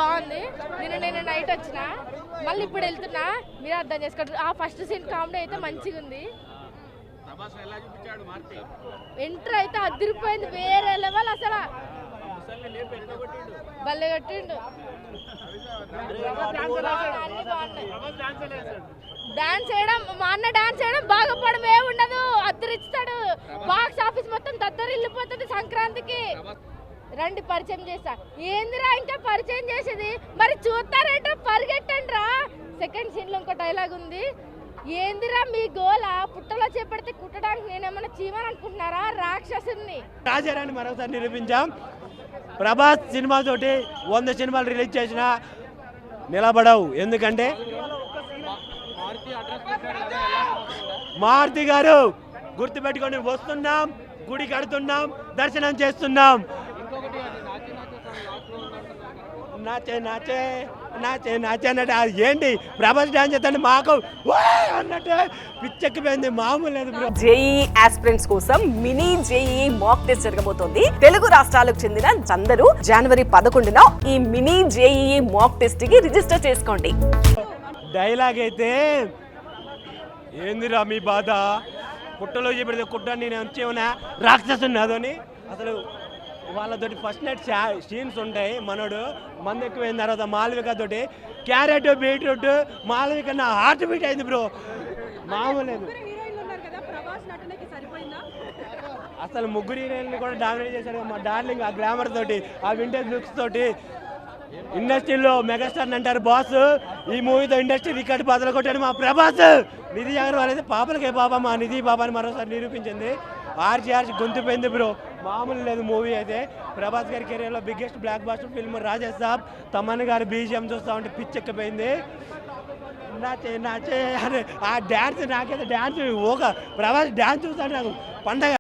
బాగుంది. నేను నైట్ వచ్చిన, మళ్ళీ ఇప్పుడు వెళ్తున్నా. మీరు అర్థం చేసుకోండి. ఆ ఫస్ట్ సీన్ కామెడీ అయితే మంచిగా ఉంది. ఎంటర్ అయితే అదిరిపోయింది, వేరే లెవెల్ అసలు. బల్లె కొట్టిండు. డాన్స్ చేయడం, మా అన్న డాన్స్ చేయడం బాగుపడడం ఏ ఉండదు, అద్దరిస్తాడు. బాక్స్ ఆఫీస్ మొత్తం దద్దరిల్లిపోతుంది సంక్రాంతికి. రండి పరిచయం చేస్తా. ఏందిరా ఇంకా పరిచయం చేసేది, మరి చూస్తారంటే పరిగెట్టండి రా. సెకండ్ సీన్ లో ఇంకో డైలాగ్ ఉంది. ఏందిరా మీ గోల, పుట్టలో చేపడితే కుట్టడానికి నేనేమన్నా చీమని అనుకుంటున్నారా, రాక్షసుని. రాజారాన్ని మరొకసారి నిరూపించాం. ప్రభాస్ సినిమాతోటి 100 సినిమాలు రిలీజ్ చేసిన నిలబడవు. ఎందుకంటే మారుతి గారు గుర్తుపెట్టుకొని వస్తున్నాం, గుడి కడుతున్నాం, దర్శనం చేస్తున్నాం. నాచే నాచే నాచే నాచే అన్నట్టు ఏంటి ప్రభాస్ డాన్స్ చేస్తాండి మాకు అన్నట్టు పిచ్చెక్కిపోయింది, మామూలు లేదు బ్రో. జేఈ ఆస్పిరెంట్స్ కోసం మినీ జేఈ మాక్ టెస్ట్ జరగబోతోంది. తెలుగు రాష్ట్రాలకు చెందిన అందరూ జనవరి 11న ఈ మినీ జేఈ మాక్ టెస్ట్ కి రిజిస్టర్ చేసుకోండి. డైలాగ్ అయితే ఏందిరా మీ బాధ, పుట్టలో చెప్పితే కుట్ట నేను వచ్చేమన్నా రాక్షసుని అదని. అసలు వాళ్ళతోటి ఫస్ట్ నైట్ సీన్స్ ఉంటాయి. మనోడు మందు ఎక్కువైన తర్వాత మాలవిక తోటి క్యారెట్ బీట్రూట్ మాలవిక నా హార్ట్ బీట్ అయింది బ్రో, మామూలు లేదు. అసలు ముగ్గురు హీరోయిన్లు కూడా డామినేట్ చేశాడు మా డార్లింగ్. ఆ గ్లామర్ తోటి, ఆ వింటేజ్ లుక్స్ తోటి ఇండస్ట్రీలో మెగాస్టార్ అంటారు బాస్. ఈ మూవీతో ఇండస్ట్రీ రికార్డు బదులు కొట్టాడు మా ప్రభాస్. నిధి అగర్వాల్ అయితే పాపలకే పాప, మా నిధి పాపని మరోసారి నిరూపించింది. ఆర్చి గొంతుపోయింది బ్రో, మామూలు లేదు మూవీ అయితే. ప్రభాస్ గారి కెరీర్లో బిగ్గెస్ట్ బ్లాక్ బాస్టర్ ఫిల్మ్ రాజా సాబ్. తమన్ గారి బీజిఎం చూస్తా ఉంటే పిచ్చెక్కిపోయింది. నాచే నాచే అరే ఆ డ్యాన్స్, నాకైతే డ్యాన్స్ ఒక ప్రభాస్ డ్యాన్స్ చూస్తాను నాకు పండగ.